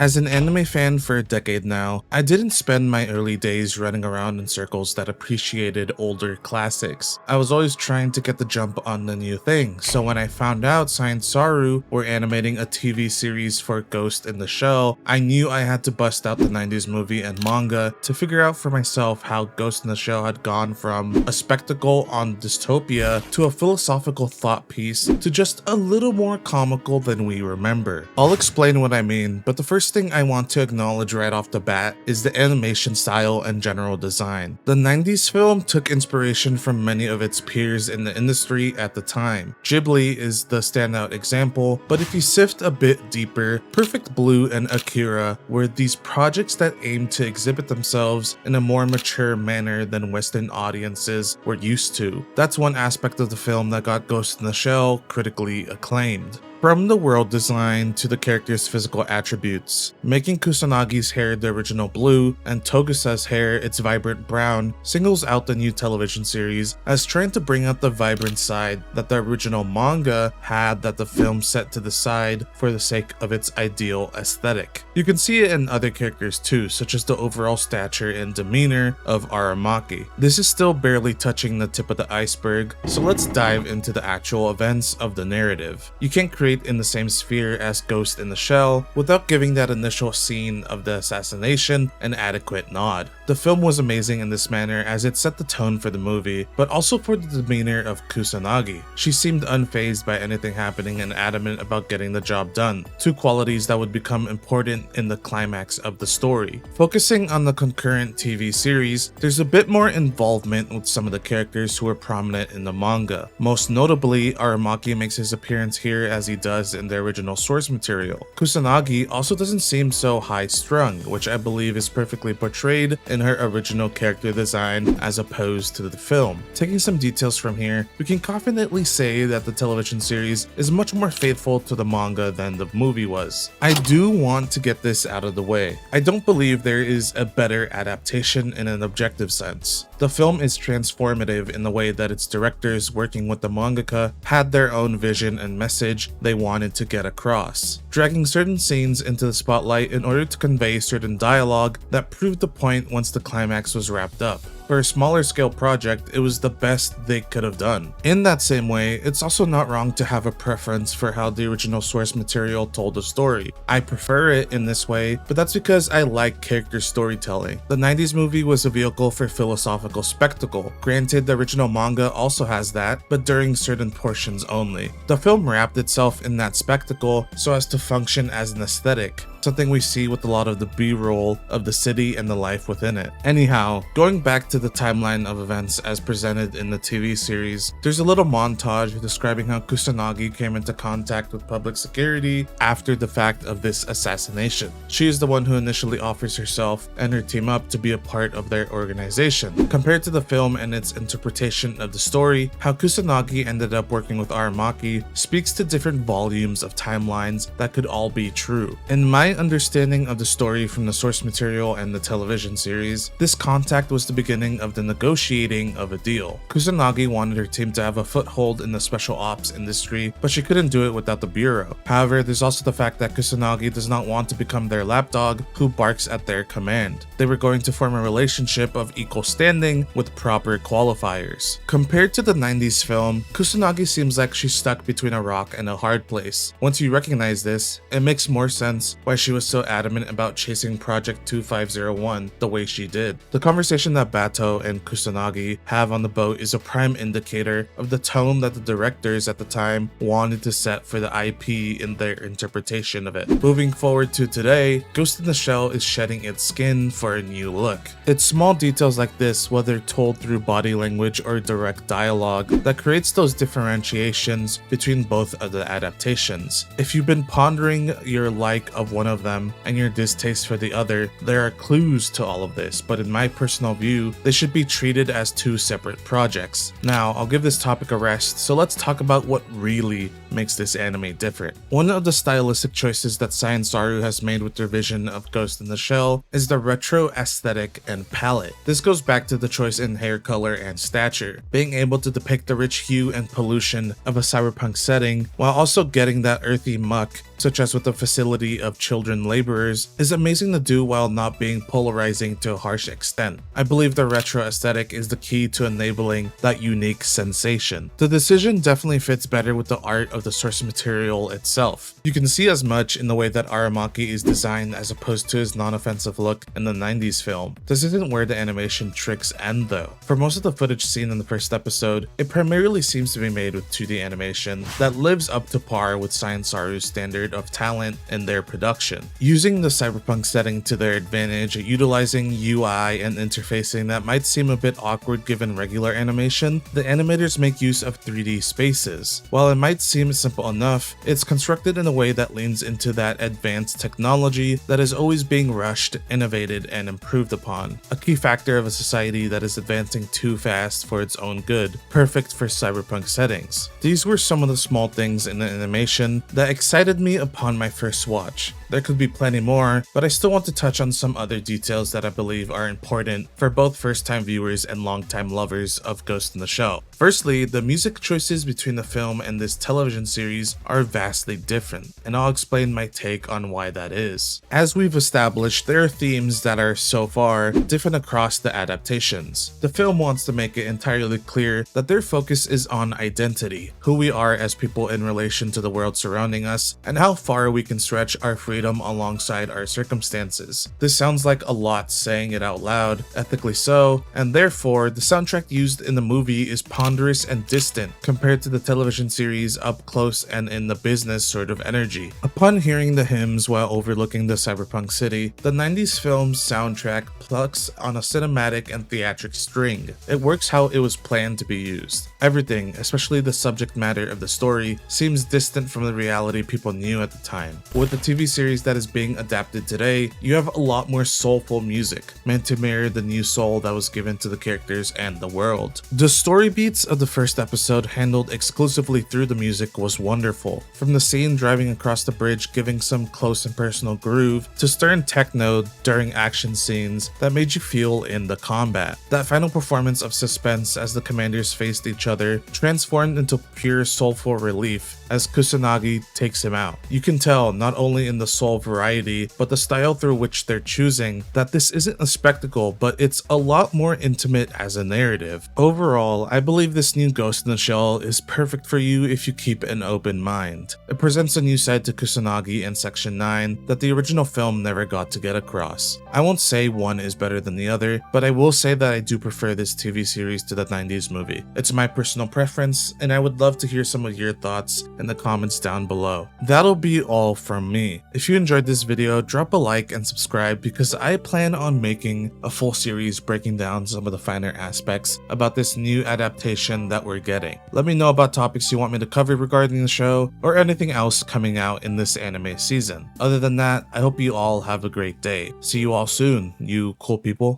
As an anime fan for a decade now, I didn't spend my early days running around in circles that appreciated older classics. I was always trying to get the jump on the new thing, so when I found out Science Saru were animating a TV series for Ghost in the Shell, I knew I had to bust out the 90s movie and manga to figure out for myself how Ghost in the Shell had gone from a spectacle on dystopia to a philosophical thought piece to just a little more comical than we remember. I'll explain what I mean, but the first thing I want to acknowledge right off the bat is the animation style and general design. The 90s film took inspiration from many of its peers in the industry at the time. Ghibli is the standout example, but if you sift a bit deeper, Perfect Blue and Akira were these projects that aimed to exhibit themselves in a more mature manner than Western audiences were used to. That's one aspect of the film that got Ghost in the Shell critically acclaimed. From the world design to the character's physical attributes, making Kusanagi's hair the original blue and Togusa's hair its vibrant brown singles out the new television series as trying to bring out the vibrant side that the original manga had that the film set to the side for the sake of its ideal aesthetic. You can see it in other characters too, such as the overall stature and demeanor of Aramaki. This is still barely touching the tip of the iceberg, so let's dive into the actual events of the narrative. You can't create in the same sphere as Ghost in the Shell without giving that initial scene of the assassination an adequate nod. The film was amazing in this manner as it set the tone for the movie, but also for the demeanor of Kusanagi. She seemed unfazed by anything happening and adamant about getting the job done, two qualities that would become important in the climax of the story. Focusing on the concurrent TV series, there's a bit more involvement with some of the characters who are prominent in the manga. Most notably, Aramaki makes his appearance here as he does in the original source material. Kusanagi also doesn't seem so high-strung, which I believe is perfectly portrayed in her original character design as opposed to the film. Taking some details from here, we can confidently say that the television series is much more faithful to the manga than the movie was. I do want to get this out of the way. I don't believe there is a better adaptation in an objective sense. The film is transformative in the way that its directors working with the mangaka had their own vision and message they wanted to get across, dragging certain scenes into the spotlight in order to convey certain dialogue that proved the point once the climax was wrapped up. For a smaller scale project, it was the best they could have done. In that same way, it's also not wrong to have a preference for how the original source material told the story. I prefer it in this way, but that's because I like character storytelling. The 90s movie was a vehicle for philosophical spectacle. Granted, the original manga also has that, but during certain portions only. The film wrapped itself in that spectacle so as to function as an aesthetic, something we see with a lot of the B-roll of the city and the life within it. Anyhow, going back to the timeline of events as presented in the TV series, there's a little montage describing how Kusanagi came into contact with public security after the fact of this assassination. She is the one who initially offers herself and her team up to be a part of their organization. Compared to the film and its interpretation of the story, how Kusanagi ended up working with Aramaki speaks to different volumes of timelines that could all be true. In my understanding of the story from the source material and the television series, this contact was the beginning of the negotiating of a deal. Kusanagi wanted her team to have a foothold in the special ops industry, but she couldn't do it without the bureau. However, there's also the fact that Kusanagi does not want to become their lapdog who barks at their command. They were going to form a relationship of equal standing with proper qualifiers. Compared to the 90s film, Kusanagi seems like she's stuck between a rock and a hard place. Once you recognize this, it makes more sense why she was so adamant about chasing Project 2501 the way she did. The conversation that Bato and Kusanagi have on the boat is a prime indicator of the tone that the directors at the time wanted to set for the IP in their interpretation of it. Moving forward to today, Ghost in the Shell is shedding its skin for a new look. It's small details like this, whether told through body language or direct dialogue, that creates those differentiations between both of the adaptations. If you've been pondering your like of one of them and your distaste for the other, there are clues to all of this, but in my personal view, they should be treated as two separate projects. Now, I'll give this topic a rest, so let's talk about what really makes this anime different. One of the stylistic choices that Science Saru has made with their vision of Ghost in the Shell is the retro aesthetic and palette. This goes back to the choice in hair color and stature, being able to depict the rich hue and pollution of a cyberpunk setting while also getting that earthy muck such as with the facility of children children laborers is amazing to do while not being polarizing to a harsh extent. I believe the retro aesthetic is the key to enabling that unique sensation. The decision definitely fits better with the art of the source material itself. You can see as much in the way that Aramaki is designed as opposed to his non-offensive look in the 90s film. This isn't where the animation tricks end though. For most of the footage seen in the first episode, it primarily seems to be made with 2D animation that lives up to par with Science Saru's standard of talent in their production. Using the cyberpunk setting to their advantage, utilizing UI and interfacing that might seem a bit awkward given regular animation, the animators make use of 3D spaces. While it might seem simple enough, it's constructed in a way that leans into that advanced technology that is always being rushed, innovated, and improved upon. A key factor of a society that is advancing too fast for its own good, perfect for cyberpunk settings. These were some of the small things in the animation that excited me upon my first watch. There could be plenty more, but I still want to touch on some other details that I believe are important for both first-time viewers and long-time lovers of Ghost in the Shell. Firstly, the music choices between the film and this television series are vastly different, and I'll explain my take on why that is. As we've established, there are themes that are, so far, different across the adaptations. The film wants to make it entirely clear that their focus is on identity, who we are as people in relation to the world surrounding us, and how far we can stretch our freedom alongside our circumstances. This sounds like a lot saying it out loud, ethically so, and therefore the soundtrack used in the movie is ponderous and distant compared to the television series up close and in the business sort of energy. Upon hearing the hymns while overlooking the cyberpunk city, the 90s film's soundtrack plucks on a cinematic and theatric string. It works how it was planned to be used. Everything, especially the subject matter of the story, seems distant from the reality people knew at the time. With the TV series that is being adapted today, you have a lot more soulful music, meant to mirror the new soul that was given to the characters and the world. The story beats of the first episode handled exclusively through the music was wonderful. From the scene driving across the bridge giving some close and personal groove, to stern techno during action scenes that made you feel in the combat. That final performance of suspense as the commanders faced each other transformed into pure soulful relief as Kusanagi takes him out. You can tell, not only in the soul variety, but the style through which they're choosing, that this isn't a spectacle, but it's a lot more intimate as a narrative. Overall, I believe this new Ghost in the Shell is perfect for you if you keep an open mind. It presents a new side to Kusanagi in Section 9 that the original film never got to get across. I won't say one is better than the other, but I will say that I do prefer this TV series to the 90s movie. It's my personal preference, and I would love to hear some of your thoughts in the comments down below. That'll be all from me. If you enjoyed this video, drop a like and subscribe because I plan on making a full series breaking down some of the finer aspects about this new adaptation that we're getting. Let me know about topics you want me to cover regarding the show or anything else coming out in this anime season. Other than that, I hope you all have a great day. See you all soon, you cool people.